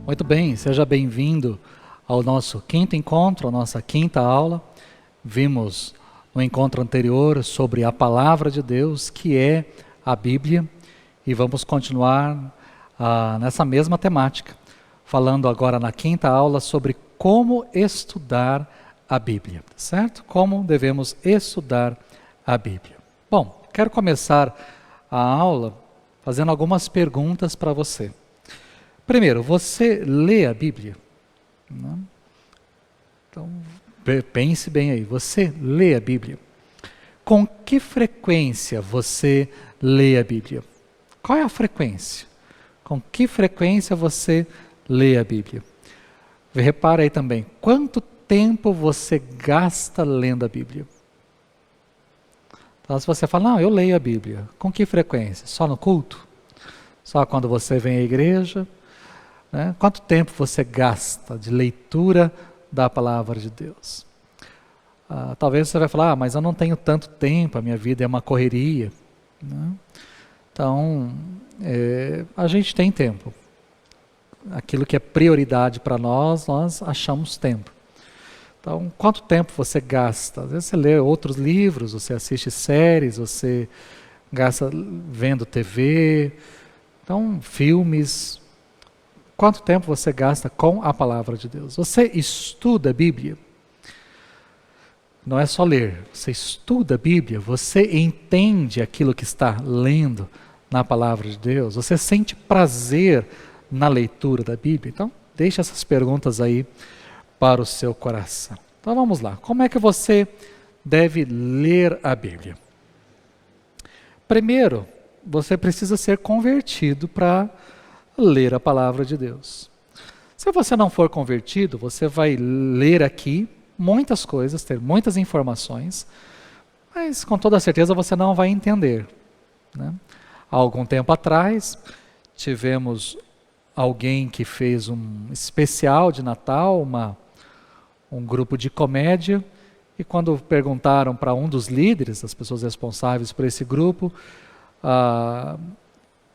Muito bem, seja bem-vindo ao nosso quinto encontro, à nossa quinta aula. Vimos no encontro anterior sobre a Palavra de Deus, que é a Bíblia, e vamos continuar nessa mesma temática, falando agora na quinta aula sobre como estudar a Bíblia, certo? Como devemos estudar a Bíblia. Bom, quero começar a aula fazendo algumas perguntas para você. Primeiro, você lê a Bíblia? Não? Então, pense bem aí, você lê a Bíblia? Com que frequência você lê a Bíblia? Qual é a frequência? Com que frequência você lê a Bíblia? Repara aí também, quanto tempo você gasta lendo a Bíblia? Então, se você fala, não, eu leio a Bíblia, com que frequência? Só no culto? Só quando você vem à igreja? Né? Quanto tempo você gasta de leitura da Palavra de Deus? Talvez você vai falar, mas eu não tenho tanto tempo, a minha vida é uma correria. Né? Então, a gente tem tempo. Aquilo que é prioridade para nós achamos tempo. Então, quanto tempo você gasta? Às vezes você lê outros livros, você assiste séries, você gasta vendo TV, então, filmes. Quanto tempo você gasta com a Palavra de Deus? Você estuda a Bíblia? Não é só ler, você estuda a Bíblia, você entende aquilo que está lendo na Palavra de Deus, você sente prazer na leitura da Bíblia? Então, deixe essas perguntas aí para o seu coração. Então vamos lá, como é que você deve ler a Bíblia? Primeiro, você precisa ser convertido para ler a Palavra de Deus. Se você não for convertido, você vai ler aqui muitas coisas, ter muitas informações, mas com toda certeza você não vai entender. Né? Há algum tempo atrás, tivemos alguém que fez um especial de Natal, um grupo de comédia, e quando perguntaram para um dos líderes, as pessoas responsáveis por esse grupo,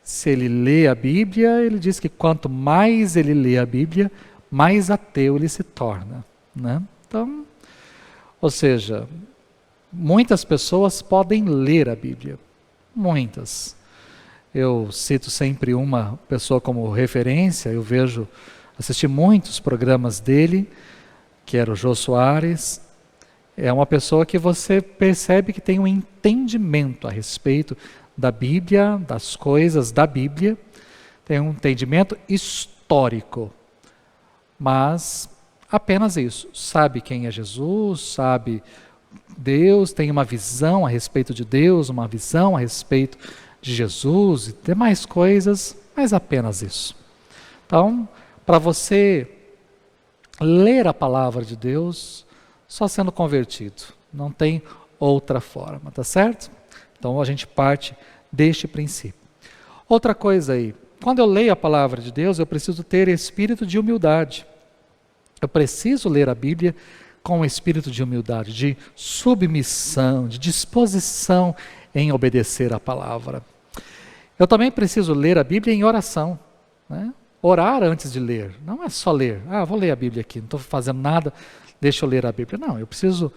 se ele lê a Bíblia, ele diz que quanto mais ele lê a Bíblia, mais ateu ele se torna. Né? Então, ou seja, muitas pessoas podem ler a Bíblia. Muitas. Eu cito sempre uma pessoa como referência, eu assisti muitos programas dele, que era o Jô Soares. É uma pessoa que você percebe que tem um entendimento a respeito da Bíblia, das coisas da Bíblia, tem um entendimento histórico, mas apenas isso, sabe quem é Jesus, sabe Deus, tem uma visão a respeito de Deus, uma visão a respeito de Jesus e demais coisas, mas apenas isso. Então, para você ler a Palavra de Deus, só sendo convertido, não tem outra forma, tá certo? Então a gente parte deste princípio. Outra coisa aí, quando eu leio a Palavra de Deus, eu preciso ter espírito de humildade. Eu preciso ler a Bíblia com espírito de humildade, de submissão, de disposição em obedecer a palavra. Eu também preciso ler a Bíblia em oração, né? Orar antes de ler, não é só ler. Vou ler a Bíblia aqui, não estou fazendo nada, deixa eu ler a Bíblia. Não, eu preciso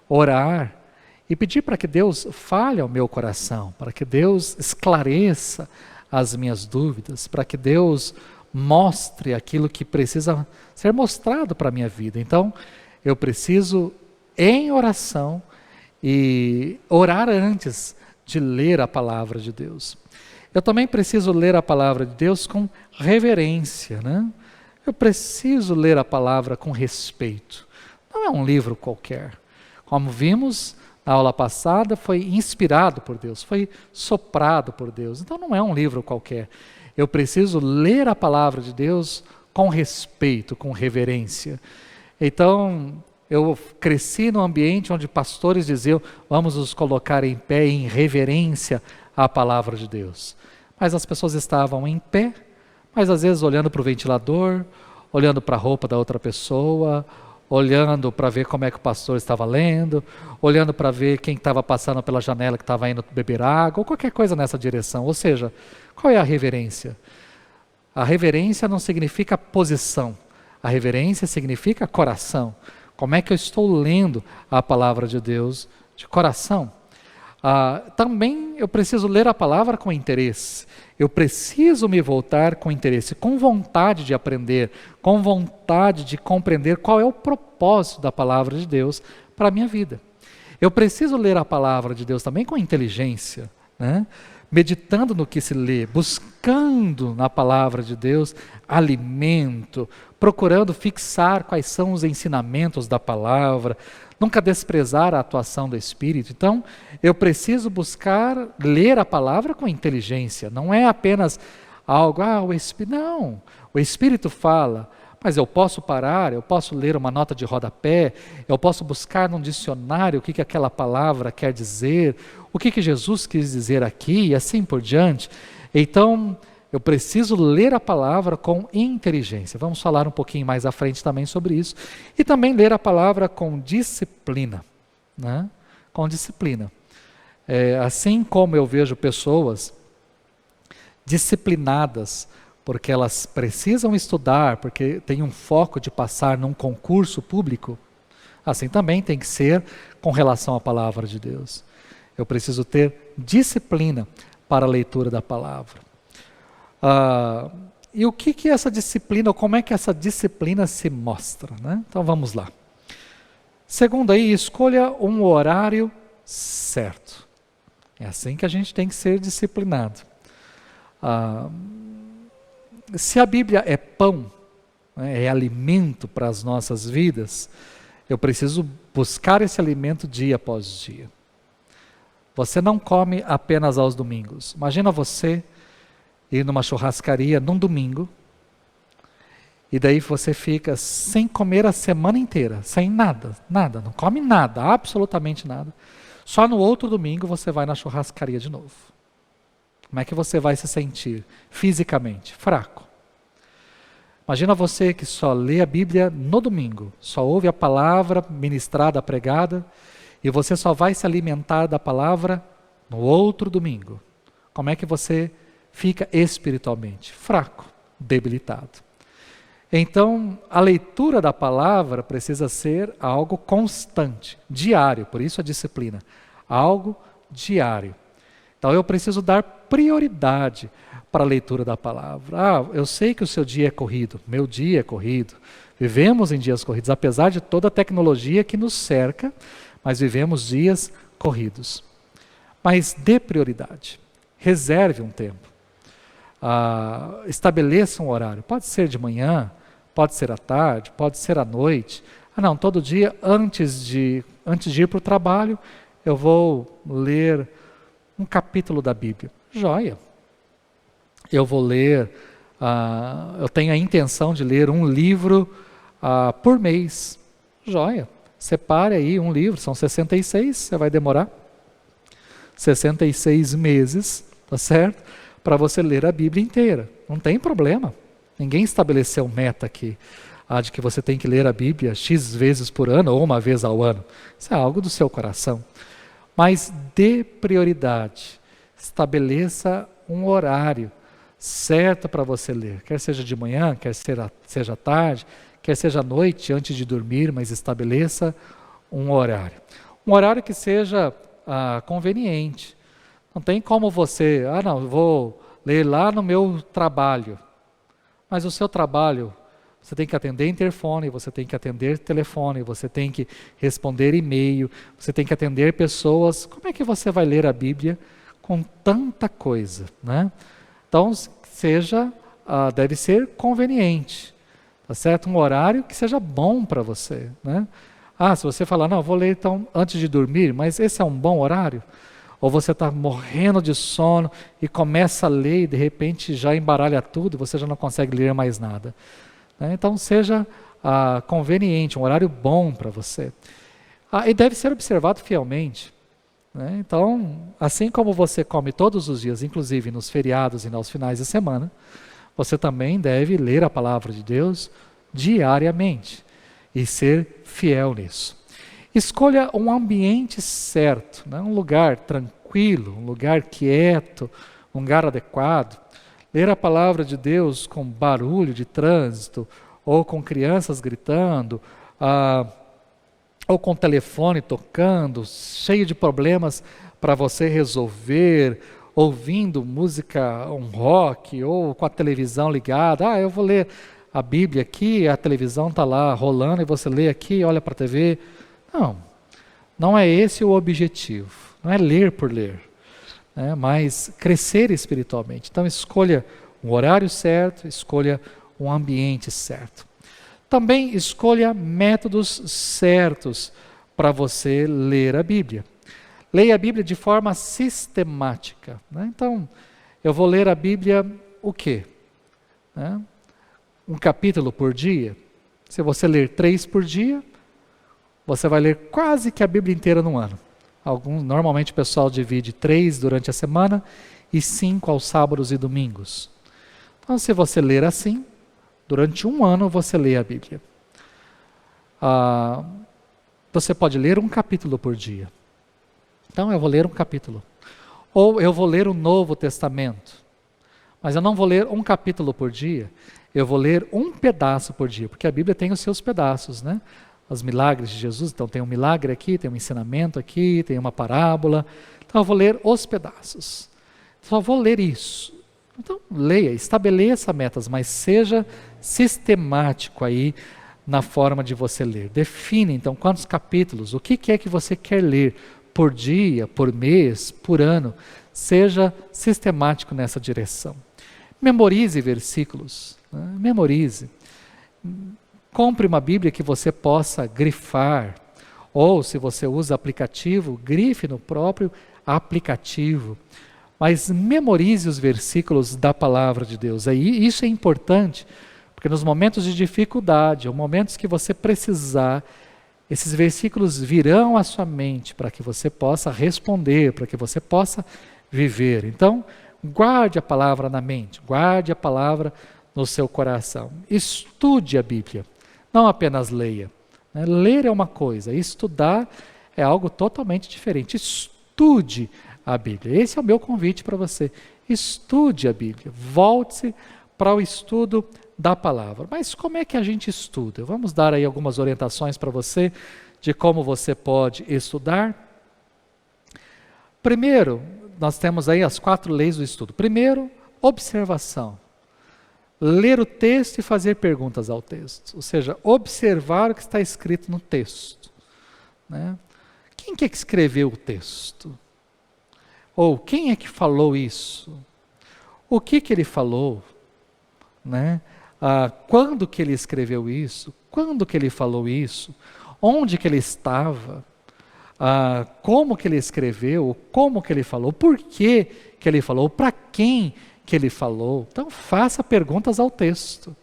orar e pedir para que Deus fale ao meu coração, para que Deus esclareça as minhas dúvidas, para que Deus mostre aquilo que precisa ser mostrado para a minha vida. Então, eu preciso, em oração, e orar antes de ler a Palavra de Deus. Eu também preciso ler a Palavra de Deus com reverência, né? Eu preciso ler a Palavra com respeito. Não é um livro qualquer. Como vimos na aula passada, foi inspirado por Deus, foi soprado por Deus. Então não é um livro qualquer. Eu preciso ler a Palavra de Deus com respeito, com reverência. Então, eu cresci num ambiente onde pastores diziam, vamos nos colocar em pé em reverência à Palavra de Deus. Mas as pessoas estavam em pé, mas às vezes olhando para o ventilador, olhando para a roupa da outra pessoa, olhando para ver como é que o pastor estava lendo, olhando para ver quem estava passando pela janela que estava indo beber água, ou qualquer coisa nessa direção. Ou seja, qual é a reverência? A reverência não significa posição. A reverência significa coração. Como é que eu estou lendo a palavra de Deus de coração? Também eu preciso ler a palavra com interesse. Eu preciso me voltar com interesse, com vontade de aprender, com vontade de compreender qual é o propósito da palavra de Deus para a minha vida. Eu preciso ler a palavra de Deus também com inteligência, né? Meditando no que se lê, buscando na palavra de Deus alimento, procurando fixar quais são os ensinamentos da palavra, nunca desprezar a atuação do Espírito. Então, eu preciso buscar ler a palavra com inteligência, não é apenas algo, o Espírito, não, o Espírito fala, mas eu posso parar, eu posso ler uma nota de rodapé, eu posso buscar num dicionário o que aquela palavra quer dizer, o que Jesus quis dizer aqui e assim por diante. Então, eu preciso ler a palavra com inteligência. Vamos falar um pouquinho mais à frente também sobre isso. E também ler a palavra com disciplina, né? Com disciplina. Assim como eu vejo pessoas disciplinadas, porque elas precisam estudar, porque tem um foco de passar num concurso público, assim também tem que ser com relação à palavra de Deus. Eu preciso ter disciplina para a leitura da palavra. E o que é essa disciplina, ou como é que essa disciplina se mostra, né? Então vamos lá. Segundo aí, escolha um horário certo. É assim que a gente tem que ser disciplinado. Se a Bíblia é pão, né, é alimento para as nossas vidas, eu preciso buscar esse alimento dia após dia. Você não come apenas aos domingos. Imagina você ir numa churrascaria num domingo, e daí você fica sem comer a semana inteira, sem nada, não come nada, absolutamente nada. Só no outro domingo você vai na churrascaria de novo. Como é que você vai se sentir fisicamente? Fraco. Imagina você que só lê a Bíblia no domingo, só ouve a palavra ministrada, pregada, e você só vai se alimentar da palavra no outro domingo. Como é que você fica espiritualmente? Fraco, debilitado. Então, a leitura da palavra precisa ser algo constante, diário, por isso a disciplina. Algo diário. Então eu preciso dar prioridade para a leitura da palavra. Eu sei que o seu dia é corrido, meu dia é corrido. Vivemos em dias corridos, apesar de toda a tecnologia que nos cerca, mas vivemos dias corridos. Mas dê prioridade, reserve um tempo. Estabeleça um horário, pode ser de manhã, pode ser à tarde, pode ser à noite. Não, todo dia antes de ir para o trabalho, eu vou ler um capítulo da Bíblia. Joia. Eu vou ler, eu tenho a intenção de ler um livro por mês. Joia. Separe aí um livro, são 66, você vai demorar 66 meses, tá certo? Para você ler a Bíblia inteira. Não tem problema. Ninguém estabeleceu meta aqui, de que você tem que ler a Bíblia X vezes por ano ou uma vez ao ano. Isso é algo do seu coração. Mas dê prioridade, estabeleça um horário certo para você ler, quer seja de manhã, quer seja à tarde, quer seja à noite antes de dormir, mas estabeleça um horário. Um horário que seja conveniente. Não tem como você, eu vou ler lá no meu trabalho, mas o seu trabalho, você tem que atender interfone, você tem que atender telefone, você tem que responder e-mail, você tem que atender pessoas. Como é que você vai ler a Bíblia com tanta coisa, né? Então, deve ser conveniente, tá certo? Um horário que seja bom para você, né? Se você falar, não, eu vou ler então antes de dormir, mas esse é um bom horário? Ou você está morrendo de sono e começa a ler e de repente já embaralha tudo, você já não consegue ler mais nada. Então seja conveniente, um horário bom para você. E deve ser observado fielmente. Então, assim como você come todos os dias, inclusive nos feriados e nos finais de semana, você também deve ler a palavra de Deus diariamente e ser fiel nisso. Escolha um ambiente certo, um lugar tranquilo, um lugar quieto, um lugar adequado. ler a palavra de Deus com barulho de trânsito, ou com crianças gritando, ou com o telefone tocando, cheio de problemas para você resolver, ouvindo música, um rock, ou com a televisão ligada. Eu vou ler a Bíblia aqui, a televisão está lá rolando, e você lê aqui, olha para a TV. Não é esse o objetivo. Não é ler por ler, né? Mas crescer espiritualmente. Então escolha um horário certo, escolha um ambiente certo. Também escolha métodos certos para você ler a Bíblia. Leia a Bíblia de forma sistemática, né? Então, eu vou ler a Bíblia o quê? Né? Um capítulo por dia. Se você ler 3 por dia, você vai ler quase que a Bíblia inteira no ano. Normalmente o pessoal divide 3 durante a semana e 5 aos sábados e domingos. Então, se você ler assim, durante um ano você lê a Bíblia. Você pode ler um capítulo por dia. Então eu vou ler um capítulo. Ou eu vou ler o Novo Testamento. Mas eu não vou ler um capítulo por dia. Eu vou ler um pedaço por dia. Porque a Bíblia tem os seus pedaços, né? Os milagres de Jesus. Então tem um milagre aqui, tem um ensinamento aqui, tem uma parábola. Então eu vou ler os pedaços. Só vou ler isso. Então leia, estabeleça metas, mas seja sistemático aí na forma de você ler. Define então quantos capítulos, o que é que você quer ler por dia, por mês, por ano. Seja sistemático nessa direção. Memorize versículos, né? Memorize. Compre uma Bíblia que você possa grifar, ou se você usa aplicativo, grife no próprio aplicativo. Mas memorize os versículos da palavra de Deus. Aí isso é importante, porque nos momentos de dificuldade, ou momentos que você precisar, esses versículos virão à sua mente para que você possa responder, para que você possa viver. Então, guarde a palavra na mente, guarde a palavra no seu coração. Estude a Bíblia, não apenas leia. Né? Ler é uma coisa, estudar é algo totalmente diferente. Estude a Bíblia. Esse é o meu convite para você. Estude a Bíblia. Volte-se para o estudo da palavra. Mas como é que a gente estuda? Vamos dar aí algumas orientações para você de como você pode estudar. Primeiro, nós temos aí as 4 leis do estudo. Primeiro, observação. Ler o texto e fazer perguntas ao texto. Ou seja, observar o que está escrito no texto. Né? Quem que é que escreveu o texto? Ou quem é que falou isso? O que ele falou? Né? Quando que ele escreveu isso? Quando que ele falou isso? Onde que ele estava? Como que ele escreveu? Como que ele falou? Por que que ele falou? Para quem que ele falou? Então faça perguntas ao texto.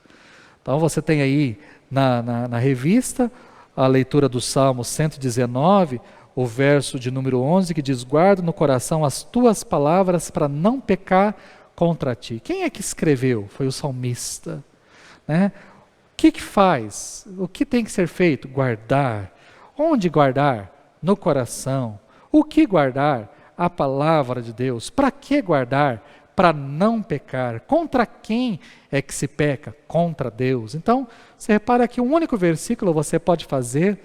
Então você tem aí na revista a leitura do Salmo 119, o verso de número 11, que diz: guarda no coração as tuas palavras para não pecar contra ti. Quem é que escreveu? Foi o salmista. Né? O que faz? O que tem que ser feito? Guardar. Onde guardar? No coração. O que guardar? A palavra de Deus. Para que guardar? Para não pecar. Contra quem é que se peca? Contra Deus. Então, você repara que um único versículo você pode fazer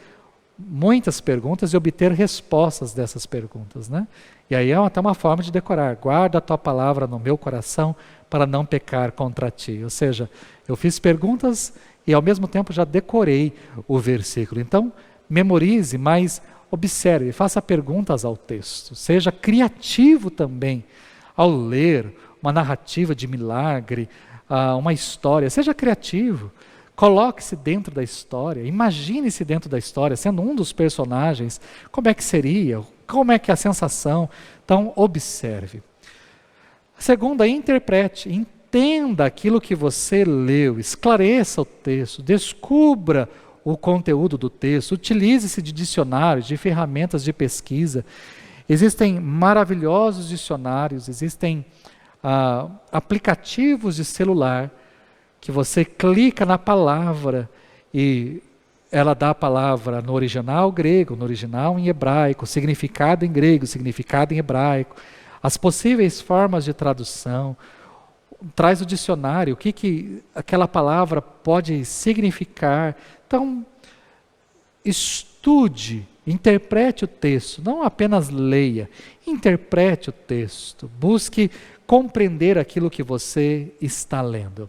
muitas perguntas e obter respostas dessas perguntas, né? E aí é até uma forma de decorar. Guarda a tua palavra no meu coração para não pecar contra ti. Ou seja, eu fiz perguntas e ao mesmo tempo já decorei o versículo. Então, memorize, mas observe, faça perguntas ao texto. Seja criativo também ao ler uma narrativa de milagre, uma história. Seja criativo. Coloque-se dentro da história, imagine-se dentro da história, sendo um dos personagens, como é que seria, como é que é a sensação. Então, observe. A segunda, interprete, entenda aquilo que você leu, esclareça o texto, descubra o conteúdo do texto, utilize-se de dicionários, de ferramentas de pesquisa. Existem maravilhosos dicionários, existem aplicativos de celular, que você clica na palavra e ela dá a palavra no original grego, no original em hebraico, significado em grego, significado em hebraico, as possíveis formas de tradução, traz o dicionário, o que aquela palavra pode significar. Então, estude, interprete o texto, não apenas leia, interprete o texto, busque compreender aquilo que você está lendo.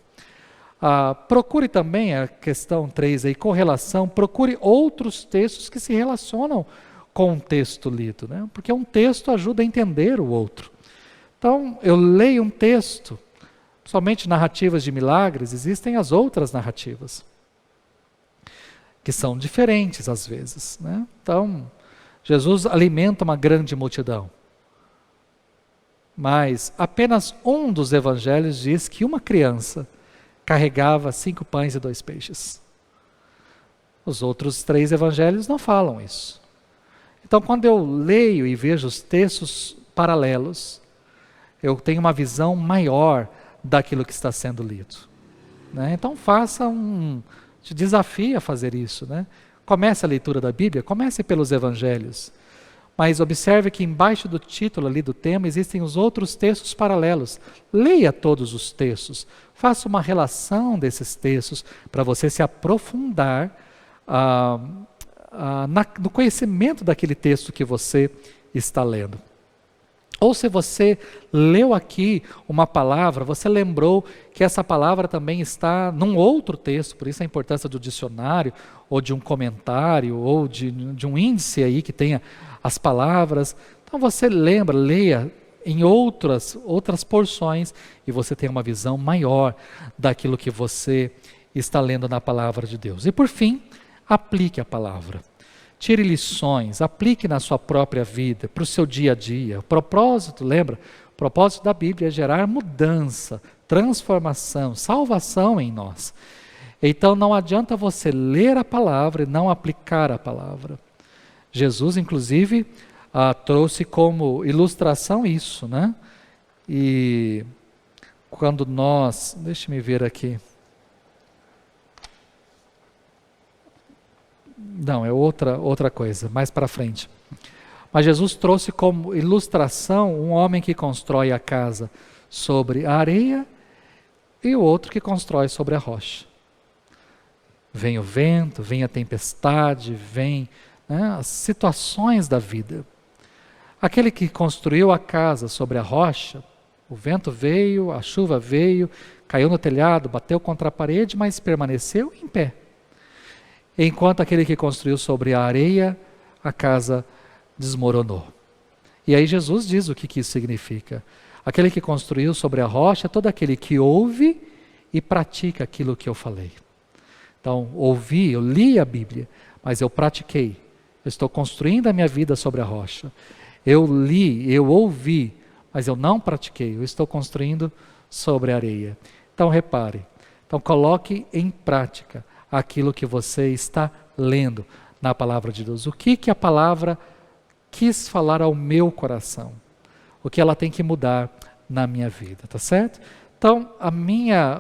Procure também, a questão 3 aí, correlação, procure outros textos que se relacionam com o texto lido, né? Porque um texto ajuda a entender o outro. Então, eu leio um texto, somente narrativas de milagres, existem as outras narrativas, que são diferentes às vezes, né? Então, Jesus alimenta uma grande multidão, mas apenas um dos evangelhos diz que uma criança carregava 5 pães e 2 peixes. Os outros 3 evangelhos não falam isso. Então, quando eu leio e vejo os textos paralelos, eu tenho uma visão maior daquilo que está sendo lido, né? Então, te desafio a fazer isso, né? Comece a leitura da Bíblia, comece pelos evangelhos, mas observe que embaixo do título ali do tema existem os outros textos paralelos. Leia todos os textos, faça uma relação desses textos para você se aprofundar no conhecimento daquele texto que você está lendo. Ou se você leu aqui uma palavra, você lembrou que essa palavra também está num outro texto, por isso a importância do dicionário, ou de um comentário, ou de um índice aí que tenha as palavras. Então você lembra, leia em outras porções e você tem uma visão maior daquilo que você está lendo na palavra de Deus. E por fim, aplique a palavra. Tire lições, aplique na sua própria vida, para o seu dia a dia. O propósito, lembra? O propósito da Bíblia é gerar mudança, transformação, salvação em nós. Então não adianta você ler a palavra e não aplicar a palavra. Jesus, inclusive, trouxe como ilustração isso, né? E quando deixe-me ver aqui. Não, é outra coisa, mais para frente. Mas Jesus trouxe como ilustração um homem que constrói a casa sobre a areia e o outro que constrói sobre a rocha. Vem o vento, vem a tempestade, vem, né, as situações da vida. Aquele que construiu a casa sobre a rocha, o vento veio, a chuva veio, caiu no telhado, bateu contra a parede, mas permaneceu em pé. Enquanto aquele que construiu sobre a areia, a casa desmoronou. E aí Jesus diz o que isso significa. Aquele que construiu sobre a rocha é todo aquele que ouve e pratica aquilo que eu falei. Então, eu li a Bíblia, mas eu pratiquei. Eu estou construindo a minha vida sobre a rocha. Eu li, eu ouvi, mas eu não pratiquei. Eu estou construindo sobre a areia. Então, repare. Então, coloque em prática aquilo que você está lendo na palavra de Deus. O que a palavra quis falar ao meu coração? O que ela tem que mudar na minha vida, tá certo? Então,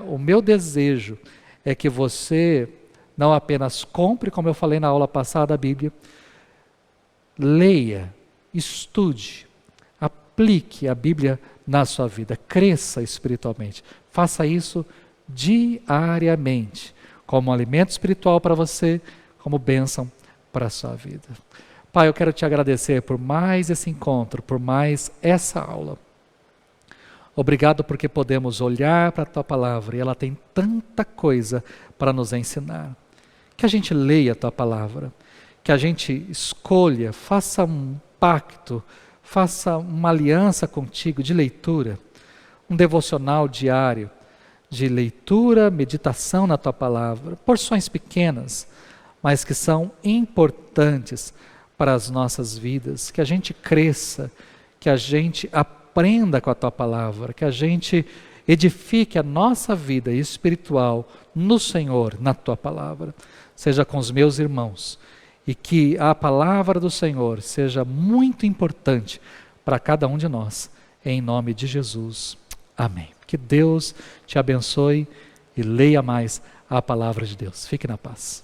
o meu desejo é que você não apenas compre, como eu falei na aula passada, a Bíblia, leia, estude, aplique a Bíblia na sua vida, cresça espiritualmente. Faça isso diariamente, como um alimento espiritual para você, como bênção para a sua vida. Pai, eu quero te agradecer por mais esse encontro, por mais essa aula. Obrigado porque podemos olhar para a Tua Palavra e ela tem tanta coisa para nos ensinar. Que a gente leia a Tua Palavra, que a gente escolha, faça um pacto, faça uma aliança contigo de leitura, um devocional diário, de leitura, meditação na Tua Palavra, porções pequenas, mas que são importantes para as nossas vidas, que a gente cresça, que a gente aprenda com a Tua Palavra, que a gente edifique a nossa vida espiritual no Senhor, na Tua Palavra, seja com os meus irmãos, e que a Palavra do Senhor seja muito importante para cada um de nós, em nome de Jesus. Amém. Que Deus te abençoe e leia mais a palavra de Deus. Fique na paz.